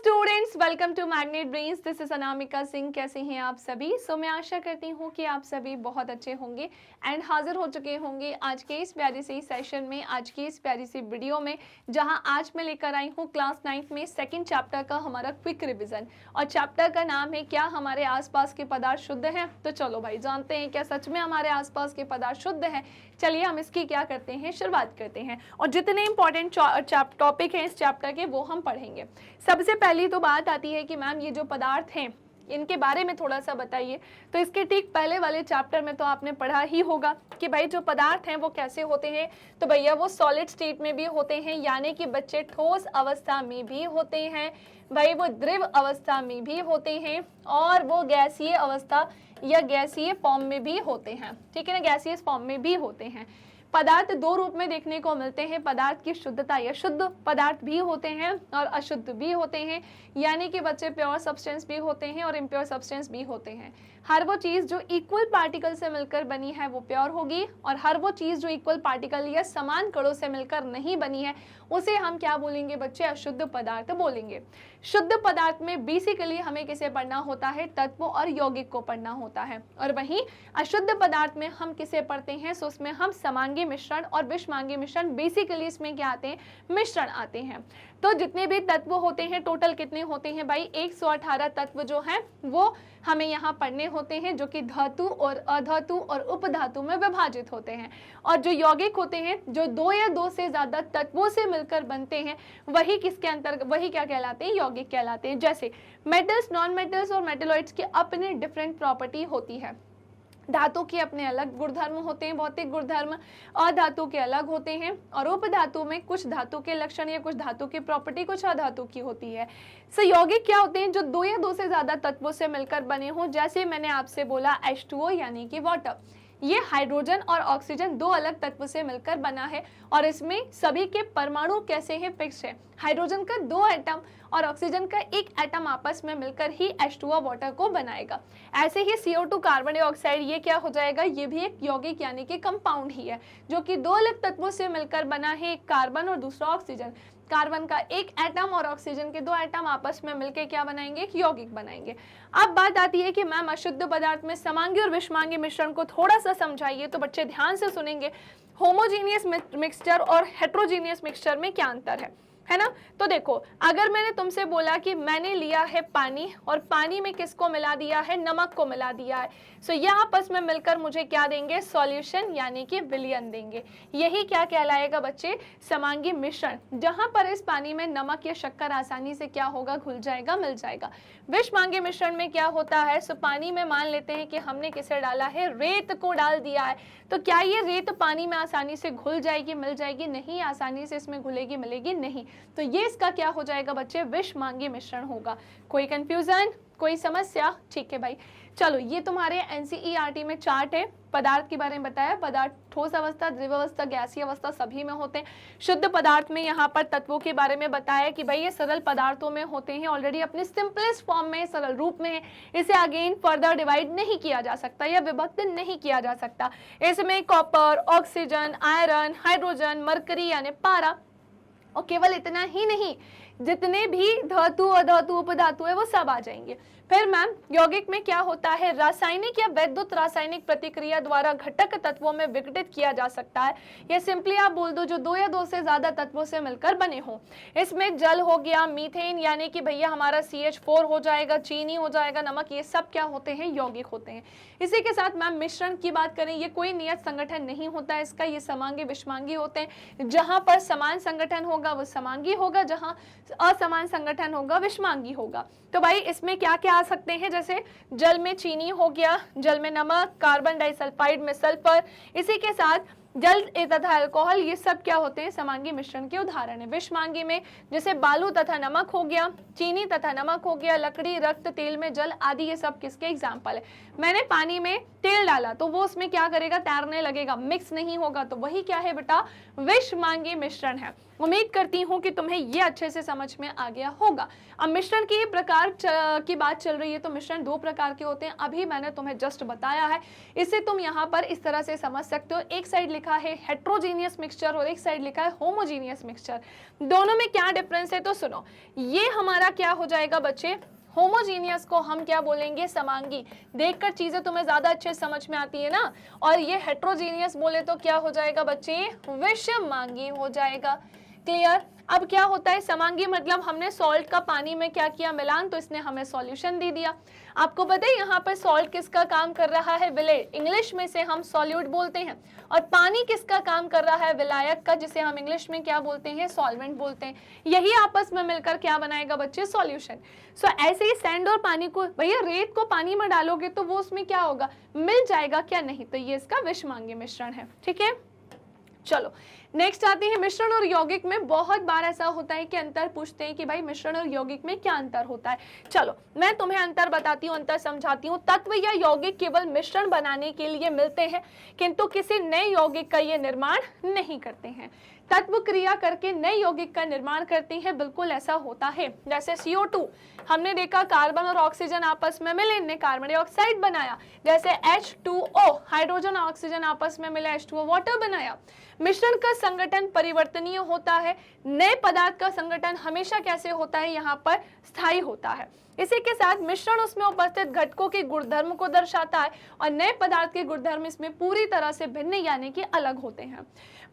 Students, welcome to Magnet Brains. This is Anamika Singh. कैसे हैं आप सभी? मैं आशा करती हूँ कि आप सभी बहुत अच्छे होंगे एंड हाजिर हो चुके होंगे आज के इस प्यारे से सेशन में, आज की इस प्यारी सी वीडियो में, जहां आज मैं लेकर आई हूँ क्लास 9th में सेकंड चैप्टर का हमारा क्विक रिवीजन। और चैप्टर का नाम है क्या हमारे आसपास के पदार्थ शुद्ध हैं। तो चलो भाई जानते हैं क्या सच में हमारे आसपास के पदार्थ शुद्ध हैं। चलिए हम इसकी क्या करते हैं, शुरुआत करते हैं और जितने इंपॉर्टेंट टॉपिक हैं इस चैप्टर के वो हम पढ़ेंगे। सबसे पहली तो बात आती है कि मैम ये जो पदार्थ हैं इनके बारे में थोड़ा सा बताइए। तो इसके ठीक पहले वाले चैप्टर में तो आपने पढ़ा ही होगा कि भाई जो पदार्थ हैं वो कैसे होते हैं। तो भैया वो सॉलिड स्टेट में भी होते हैं, यानी कि बच्चे ठोस अवस्था में भी होते हैं, भाई वो द्रव अवस्था में भी होते हैं और वो गैसीय अवस्था या गैसीय फॉर्म में भी होते हैं। ठीक है ना, गैसीय फॉर्म में भी होते हैं। पदार्थ दो रूप में देखने को मिलते हैं, पदार्थ की शुद्धता या शुद्ध पदार्थ भी होते हैं और अशुद्ध भी होते हैं, यानी कि बच्चे प्योर सब्सटेंस भी होते हैं और इम्प्योर सब्सटेंस भी होते हैं। हर वो चीज़ जो इक्वल पार्टिकल से मिलकर बनी है वो प्योर होगी और हर वो चीज़ जो इक्वल पार्टिकल या समान कणों से मिलकर नहीं बनी है उसे हम क्या बोलेंगे बच्चे? अशुद्ध पदार्थ बोलेंगे। शुद्ध पदार्थ में बेसिकली हमें किसे पढ़ना होता है? तत्व और यौगिक को पढ़ना होता है। और वहीं अशुद्ध पदार्थ में हम किसे पढ़ते हैं? सो उसमें हम समांगी मिश्रण और विषमांगी मिश्रण, बेसिकली इसमें क्या आते हैं? मिश्रण आते हैं। तो जितने भी तत्व होते हैं टोटल कितने होते हैं भाई? 118 तत्व जो हैं वो हमें यहाँ पढ़ने होते हैं, जो कि धातु और अधातु और उपधातु में विभाजित होते हैं। और जो यौगिक होते हैं जो दो या दो से ज्यादा तत्वों से मिलकर बनते हैं वही किसके अंतर्गत, वही क्या कहलाते हैं? यौगिक कहलाते हैं। जैसे मेटल्स, नॉन मेटल्स और मेटेलॉइड्स की अपने डिफरेंट प्रॉपर्टी होती है। धातु के अपने अलग गुणधर्म होते हैं, भौतिक गुणधर्म, अधातु के अलग होते हैं और उपधातु में कुछ धातु के लक्षण या कुछ धातु की प्रॉपर्टी कुछ अधातु की होती है। यौगिक क्या होते हैं? जो दो या दो से ज्यादा तत्वों से मिलकर बने हों। जैसे मैंने आपसे बोला H2O यानी कि वाटर, ये हाइड्रोजन और ऑक्सीजन दो अलग तत्व से मिलकर बना है और इसमें सभी के परमाणु कैसे हैं? फिक्स है। हाइड्रोजन का 2 एटम और ऑक्सीजन का 1 एटम आपस में मिलकर ही H2O वाटर को बनाएगा। ऐसे ही CO2 कार्बन डाइऑक्साइड, ये क्या हो जाएगा? ये भी एक यौगिक यानी कि कंपाउंड ही है, जो कि दो अलग तत्वों से मिलकर बना है, एक कार्बन और दूसरा ऑक्सीजन। कार्बन का 1 एटम और ऑक्सीजन के 2 एटम आपस में मिलकर क्या बनाएंगे? एक यौगिक बनाएंगे। अब बात आती है कि मैम अशुद्ध पदार्थ में समांगी और विषमांगी मिश्रण को थोड़ा सा समझाइए। तो बच्चे ध्यान से सुनेंगे। होमोजीनियस मिक्सचर और हेट्रोजीनियस मिक्सचर में क्या अंतर है ना? तो देखो, अगर मैंने तुमसे बोला कि मैंने लिया है पानी और पानी में किसको मिला दिया है? नमक को मिला दिया है। सो ये आपस में मिलकर मुझे क्या देंगे? सॉल्यूशन यानी कि विलयन देंगे। यही क्या कहलाएगा बच्चे? समांगी मिश्रण, जहां पर इस पानी में नमक या शक्कर आसानी से क्या होगा? घुल जाएगा, मिल जाएगा। विषमांगी मिश्रण में क्या होता है? सो पानी में मान लेते हैं कि हमने किसे डाला है? रेत को डाल दिया है। तो क्या ये रेत पानी में आसानी से घुल जाएगी, मिल जाएगी? नहीं, आसानी से इसमें घुलेगी, मिलेगी नहीं। तो ये इसका क्या हो जाएगा बच्चे? विषमांगी मिश्रण होगा। कोई कंफ्यूजन, कोई समस्या? ठीक है भाई, चलो ये तुम्हारे NCERT में चार्ट है, पदार्थ के बारे में बताया। पदार्थ ठोस अवस्था, द्रव अवस्था, गैसीय अवस्था सभी में होते हैं। शुद्ध पदार्थ में यहाँ पर तत्वों के बारे में बताया कि भाई ये सरल पदार्थों में होते हैं, ऑलरेडी अपने सिंपलेस्ट फॉर्म में, सरल रूप में है। इसे अगेन फर्दर डिवाइड नहीं किया जा सकता या विभक्त नहीं किया जा सकता। इसमें copper, oxygen, iron, hydrogen, mercury यानी पारा, और केवल इतना ही नहीं, जितने भी धातु, अधातु, उपधातु है वो सब आ जाएंगे। फिर मैम यौगिक में क्या होता है? रासायनिक या वैद्युत रासायनिक प्रतिक्रिया द्वारा घटक तत्वों में विघटित किया जा सकता है। या सिंपली आप बोल दो जो दो या दो से ज्यादा तत्वों से मिलकर बने हों। इसमें जल हो गया, मीथेन यानी कि भैया हमारा CH4 हो जाएगा, चीनी हो जाएगा, नमक, ये सब क्या होते हैं? यौगिक होते हैं। इसी के साथ मैम मिश्रण की बात करें, ये कोई नियत संगठन नहीं होता है इसका, ये समांगी विषमांगी होते हैं। जहां पर समान संगठन होगा वो समांगी होगा, जहां असमान संगठन होगा विषमांगी होगा। तो भाई इसमें क्या क्या आ सकते हैं? जैसे जल में चीनी हो गया, जल में नमक, कार्बन डाइसल्फाइड में सल्फर, इसी के साथ जल तथा अल्कोहल, ये सब क्या होते हैं? समांगी मिश्रण के उदाहरण है। विषमांगी में जैसे बालू तथा नमक हो गया, चीनी तथा नमक हो गया, लकड़ी, रक्त, तेल में जल आदि, ये सब किसके एग्जाम्पल है? मैंने पानी में तेल डाला तो वो उसमें क्या करेगा? तैरने लगेगा, मिक्स नहीं होगा, तो वही क्या है बेटा? विषमांगी मिश्रण है। उम्मीद करती हूँ कि तुम्हें ये अच्छे से समझ में आ गया होगा। अब मिश्रण की प्रकार की बात चल रही है, तो मिश्रण दो प्रकार के होते हैं, अभी मैंने तुम्हें जस्ट बताया है। इसे तुम यहाँ पर इस तरह से समझ सकते हो, एक साइड लिखा है हेट्रोजीनियस मिक्सचर और एक साइड लिखा है होमोजीनियस मिक्सचर। दोनों में क्या डिफरेंस है तो सुनो, ये हमारा क्या हो जाएगा बच्चे, होमोजीनियस को हम क्या बोलेंगे, समांगी। देखकर चीजें तुम्हें ज्यादा अच्छे समझ में आती है ना। और ये हेट्रोजीनियस बोले तो क्या हो जाएगा बच्चे, विषमांगी हो जाएगा। क्लियर। अब क्या होता है समांगी, मतलब हमने सॉल्ट का पानी में क्या किया, मिलान, तो इसने हमें सॉल्यूशन दे दिया। आपको पता है यहाँ पर सॉल्ट किसका काम कर रहा है, विलय, इंग्लिश में से हम सॉल्यूट बोलते हैं। और पानी किसका काम कर रहा है, विलायक का, जिसे हम इंग्लिश में क्या बोलते हैं, सॉल्वेंट बोलते हैं। यही आपस में मिलकर क्या बनाएगा बच्चे, सॉल्यूशन। सो ऐसे ही सैंड और पानी को, भैया रेत को पानी में डालोगे तो वो उसमें क्या होगा, मिल जाएगा क्या, नहीं, तो ये इसका विषमांगी मिश्रण है। ठीक है, चलो नेक्स्ट आते हैं मिश्रण और यौगिक में। बहुत बार ऐसा होता है कि अंतर पूछते हैं कि भाई मिश्रण और यौगिक में क्या अंतर होता है। चलो मैं तुम्हें अंतर बताती हूँ, अंतर समझाती हूँ। तत्व या यौगिक केवल मिश्रण बनाने के लिए मिलते हैं, किंतु किसी नए यौगिक का ये निर्माण नहीं करते हैं। तत्व क्रिया करके नए यौगिक का निर्माण करते हैं, बिल्कुल ऐसा होता है। जैसे CO2 हमने देखा, कार्बन और ऑक्सीजन आपस में मिले, इनने कार्बन डाइऑक्साइड बनाया। जैसे H2O हाइड्रोजन और ऑक्सीजन आपस में मिले, H2O वाटर बनाया। मिश्रण का संगठन परिवर्तनीय होता है, नए पदार्थ का संगठन हमेशा कैसे होता है, यहाँ पर स्थायी होता है। इसी के साथ मिश्रण उसमें उपस्थित घटकों के गुणधर्म को दर्शाता है और नए पदार्थ के गुणधर्म इसमें पूरी तरह से भिन्न यानी कि अलग होते हैं।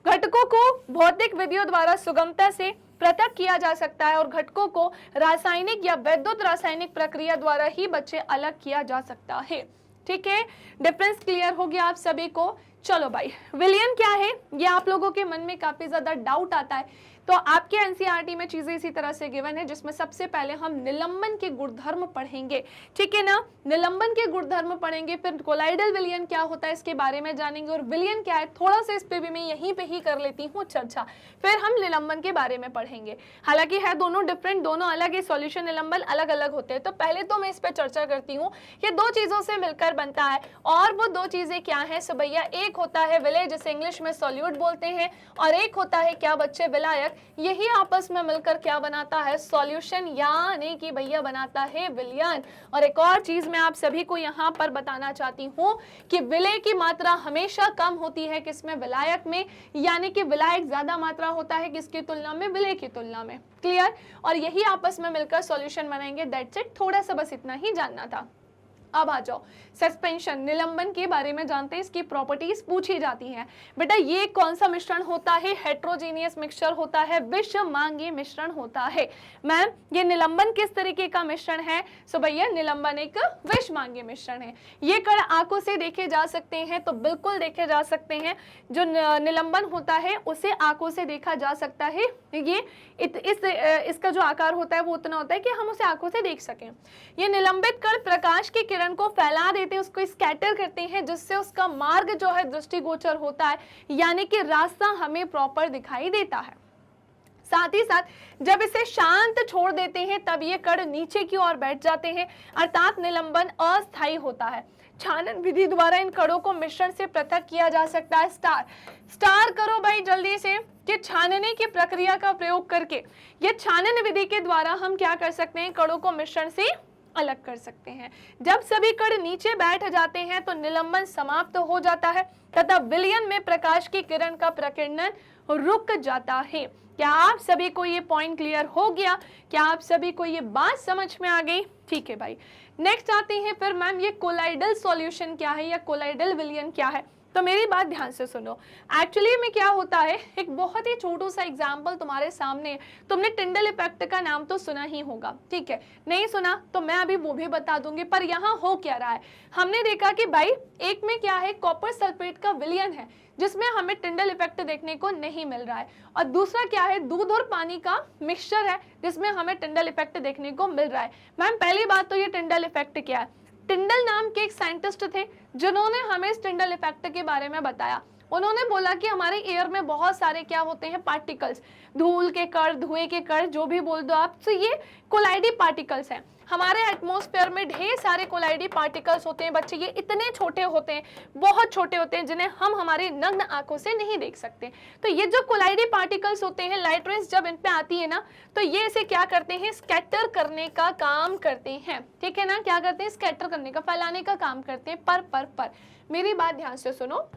घटकों को भौतिक विधियों द्वारा सुगमता से पृथक किया जा सकता है और घटकों को रासायनिक या वैद्युत रासायनिक प्रक्रिया द्वारा ही बच्चे अलग किया जा सकता है। ठीक है, डिफरेंस क्लियर हो गया आप सभी को। चलो भाई, विलयन क्या है, ये आप लोगों के मन में काफी ज्यादा डाउट आता है। तो आपके एनसीईआरटी में चीजें इसी तरह से गिवन है, जिसमें सबसे पहले हम निलंबन के गुणधर्म पढ़ेंगे। ठीक है ना, निलंबन के गुणधर्म पढ़ेंगे, फिर कोलाइडल विलयन क्या होता है इसके बारे में जानेंगे, और विलयन क्या है थोड़ा सा इस पे भी मैं यहीं पे ही कर लेती हूँ चर्चा, फिर हम निलंबन के बारे में पढ़ेंगे। हालांकि है दोनों डिफरेंट, दोनों अलग है, सॉल्यूशन निलंबन अलग अलग होते हैं। तो पहले तो मैं इस पर चर्चा करती हूँ, ये दो चीजों से मिलकर बनता है, और वो दो चीजें क्या है, सो भैया एक होता है विलय, जिसे इंग्लिश में सॉल्यूट बोलते हैं, और एक होता है क्या बच्चे, विलायक। यही आपस में मिलकर क्या बनाता है, सॉल्यूशन, यानी कि भैया बनाता है विलयन। और एक और चीज मैं आप सभी को यहाँ पर बताना चाहती हूँ कि विलय की मात्रा हमेशा कम होती है किसमें, विलायक में, यानी कि विलायक ज्यादा मात्रा होता है किसकी तुलना में, विलय की तुलना में। क्लियर। और यही आपस में मिलकर सॉल्यूशन बनाएंगे, दैट्स इट, थोड़ा सा बस इतना ही जानना था। अब आ जाओ सस्पेंशन, निलंबन के बारे में जानते हैं, इसकी प्रॉपर्टीज पूछी जाती हैं। बेटा ये कौन सा मिश्रण होता है, हेट्रोजीनियस मिक्सचर होता है, विषमांगी मिश्रण होता है। मैम ये निलंबन किस तरीके का मिश्रण है, सो भैया निलंबन एक विषमांगी मिश्रण है। ये कण आंखों से देखे जा सकते हैं, तो बिल्कुल देखे जा सकते हैं। जो निलंबन होता है उसे आंखों से देखा जा सकता है। ये इसका जो आकार होता है वो उतना होता है कि हम उसे आंखों से देख सकें। ये निलंबित कण प्रकाश की किरण को फैला देते हैं, उसको स्कैटर करते हैं, जिससे उसका मार्ग जो है दृष्टिगोचर होता है, यानी कि रास्ता हमें प्रॉपर दिखाई देता है। साथ ही साथ जब इसे शांत छोड़ देते हैं तब ये कण नीचे की ओर बैठ जाते हैं, अर्थात निलंबन अस्थायी होता है। छानन विधि द्वारा इन कणों को मिश्रण से पृथक किया जा सकता है। स्टार करो भाई जल्दी से, कि छानने की प्रक्रिया का प्रयोग करके ये छानन विधि के द्वारा हम क्या कर सकते हैं, कणों को मिश्रण से अलग कर सकते हैं। जब सभी कण नीचे बैठ जाते हैं तो निलंबन समाप्त हो जाता है तथा विलयन में प्रकाश की किरण का प्रकीर्णन रुक जाता है। क्या आप सभी को ये पॉइंट क्लियर हो गया? क्या आप सभी को ये बात समझ में आ गई? ठीक है भाई, नेक्स्ट आते हैं फिर मैम ये कोलाइडल सॉल्यूशन क्या है या कोलाइडल विलयन क्या है। तो मेरी बात ध्यान से सुनो। एक्चुअली में क्या होता है, एक बहुत ही छोटू सा एग्जांपल तुम्हारे सामने, तुमने टिंडल इफेक्ट का नाम तो सुना ही होगा, ठीक है, नहीं सुना तो मैं अभी वो भी बता दूंगी। पर यहाँ हो क्या रहा है, हमने देखा कि भाई एक में क्या है, कॉपर सल्फेट का विलयन है जिसमें हमें टिंडल इफेक्ट देखने को नहीं मिल रहा है, और दूसरा क्या है, दूध और पानी का मिक्सचर है जिसमें हमें टिंडल इफेक्ट देखने को मिल रहा है। मैम पहली बात तो ये टिंडल इफेक्ट क्या है, टिंडल नाम के एक साइंटिस्ट थे जिन्होंने हमें इस टिंडल इफेक्ट के बारे में बताया। उन्होंने बोला कि हमारे एयर में बहुत सारे क्या होते हैं, पार्टिकल्स, धूल के कण, धुएं के कण, जो भी बोल दो आप, तो ये कोलाइडी पार्टिकल्स हैं। हमारे एटमॉस्फेयर में ढेर सारे कोलाइडी पार्टिकल्स होते हैं बच्चे, ये इतने छोटे होते हैं, बहुत छोटे होते हैं, जिन्हें हम हमारी नग्न आंखों से नहीं देख सकते। तो ये जो कोलाइडी पार्टिकल्स होते हैं, लाइट रेज जब इन पे आती है ना, तो ये इसे क्या करते हैं, स्कैटर करने का काम करते हैं, ठीक है ना, क्या करते हैं, स्कैटर करने का, फैलाने का काम करते हैं। पर मेरी बात ध्यान से सुनो।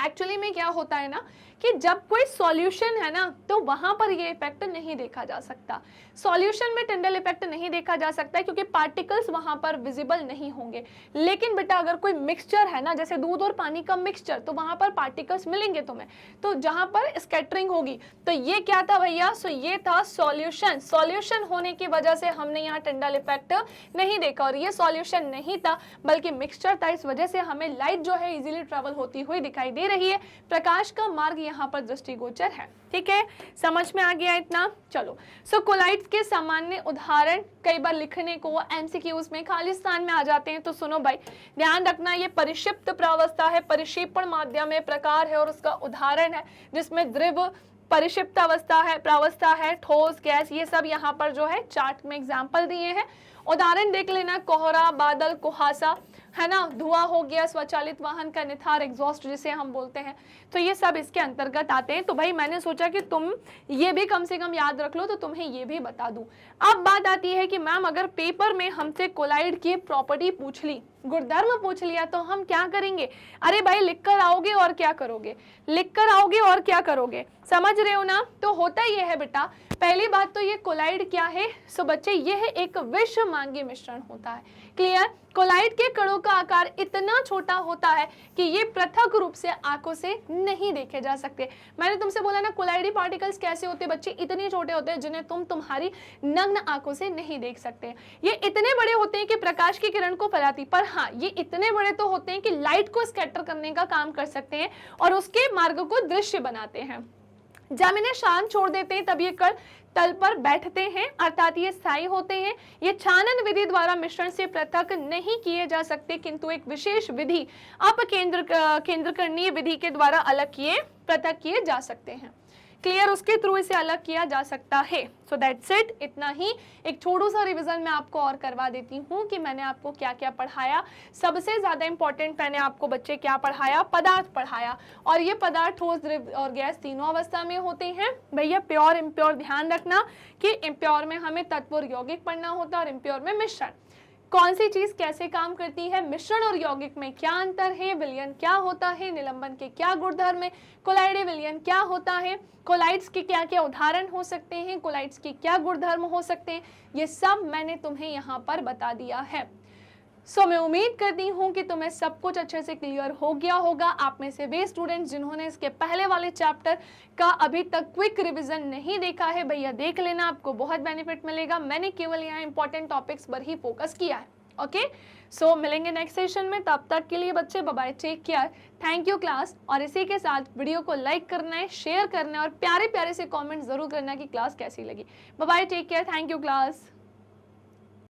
एक्चुअली में क्या होता है ना कि जब कोई सॉल्यूशन है ना, तो वहां पर ये इफेक्ट नहीं देखा जा सकता। सॉल्यूशन में टिंडल इफेक्ट नहीं देखा जा सकता है क्योंकि पार्टिकल्स वहां पर विजिबल नहीं होंगे। लेकिन बेटा अगर कोई मिक्सचर है ना, जैसे दूध और पानी का मिक्सचर, तो वहां पर पार्टिकल्स मिलेंगे तुम्हें, तो जहां पर स्कैटरिंग होगी। तो ये क्या था भैया, सो ये था सॉल्यूशन। सॉल्यूशन होने की वजह से हमने यहाँ टिंडल इफेक्ट नहीं देखा, और ये सॉल्यूशन नहीं था बल्कि मिक्सचर था। इस वजह से हमें लाइट जो है इजीली ट्रेवल होती हुई दिखाई दे रही है। प्रकाश का मार्ग यहाँ पर दृष्टिगोचर है, ठीक है, समझ में आ गया इतना। चलो, सो कोलाइड्स के सामान्य उदाहरण, कई बार लिखने को एमसीक्यूज में खालिस्तान में आ जाते हैं, तो सुनो भाई, ध्यान रखना, ये परिक्षिप्त प्रावस्था है, परिक्षेपण माध्यम है, प्रकार है, और उसका उदाहरण है जिसमें द्रव, परिक्षिप्त अवस्था है, प्रावस्था है, ठोस, गैस, ये सब यहाँ पर जो है चार्ट में एग्जाम्पल दिए हैं। उदाहरण देख लेना, कोहरा, बादल, कुहासा, है ना, धुआं हो गया, स्वचालित वाहन का निथार, एग्जॉस्ट जिसे हम बोलते हैं, तो ये सब इसके अंतर्गत आते हैं। तो भाई मैंने सोचा कि तुम ये भी कम से कम याद रख लो, तो तुम्हें ये भी बता दूं। अब बात आती है कि मैम अगर पेपर में हमसे कोलाइड की प्रॉपर्टी पूछ ली, गुणधर्म पूछ लिया, तो हम क्या करेंगे? अरे भाई लिख कर आओगे और क्या करोगे, लिख कर आओगे और क्या करोगे, समझ रहे हो ना। तो होता ये है बेटा, पहली बात तो ये कोलाइड क्या है, सो बच्चे ये है एक विश्व मांगी मिश्रण होता है। क्लियर? कोलाइड के कणों का आकार इतना छोटा होता है कि ये पृथक रूप से आंखों से नहीं देखे जा सकते। मैंने तुमसे बोला ना, कोलाइडी पार्टिकल्स कैसे होते हैं बच्चे, इतने छोटे होते हैं जिन्हें तुम तुम्हारी नग्न आंखों से नहीं देख सकते। ये इतने बड़े होते हैं कि प्रकाश की किरण को फैलाती, पर हाँ ये इतने बड़े तो होते हैं कि लाइट को स्कैटर करने का काम कर सकते हैं और उसके मार्ग को दृश्य बनाते हैं। जब इन्हें शांत छोड़ देते हैं तब ये कण तल पर बैठते हैं, अर्थात ये स्थायी होते हैं। ये छानन विधि द्वारा मिश्रण से पृथक नहीं किए जा सकते, किंतु एक विशेष विधि अपकेंद्रकरणीय विधि के द्वारा अलग किए, पृथक किए जा सकते हैं। क्लियर? उसके थ्रू इसे अलग किया जा सकता है। सो दैट्स इट, इतना ही। एक छोटू सा रिवीजन मैं आपको और करवा देती हूँ कि मैंने आपको क्या क्या पढ़ाया। सबसे ज्यादा इंपॉर्टेंट मैंने आपको बच्चे क्या पढ़ाया, पदार्थ पढ़ाया, और ये पदार्थ ठोस, द्रव और गैस तीनों अवस्था में होते हैं। भैया प्योर इम्प्योर ध्यान रखना कि इम्प्योर में हमें तत्व और यौगिक पढ़ना होता है और इम्प्योर में मिश्रण। कौन सी चीज कैसे काम करती है, मिश्रण और यौगिक में क्या अंतर है, विलयन क्या होता है, निलंबन के क्या गुणधर्म है, कोलाइडी विलयन क्या होता है, कोलाइड्स के क्या क्या उदाहरण हो सकते हैं, कोलाइड्स के क्या गुणधर्म हो सकते हैं, ये सब मैंने तुम्हें यहाँ पर बता दिया है। सो मैं उम्मीद करती हूँ कि तुम्हें सब कुछ अच्छे से क्लियर हो गया होगा। आप में से वे स्टूडेंट्स जिन्होंने इसके पहले वाले चैप्टर का अभी तक क्विक रिवीजन नहीं देखा है, भैया देख लेना, आपको बहुत बेनिफिट मिलेगा। मैंने केवल यहाँ इंपॉर्टेंट टॉपिक्स पर ही फोकस किया है। ओके, सो मिलेंगे नेक्स्ट सेशन में, तब तक के लिए बच्चे bye bye, take care, thank you class. और इसी के साथ वीडियो को लाइक करना है, शेयर करना है और प्यारे प्यारे से कमेंट जरूर करना कि क्लास कैसी लगी। Bye bye, take care, thank you class.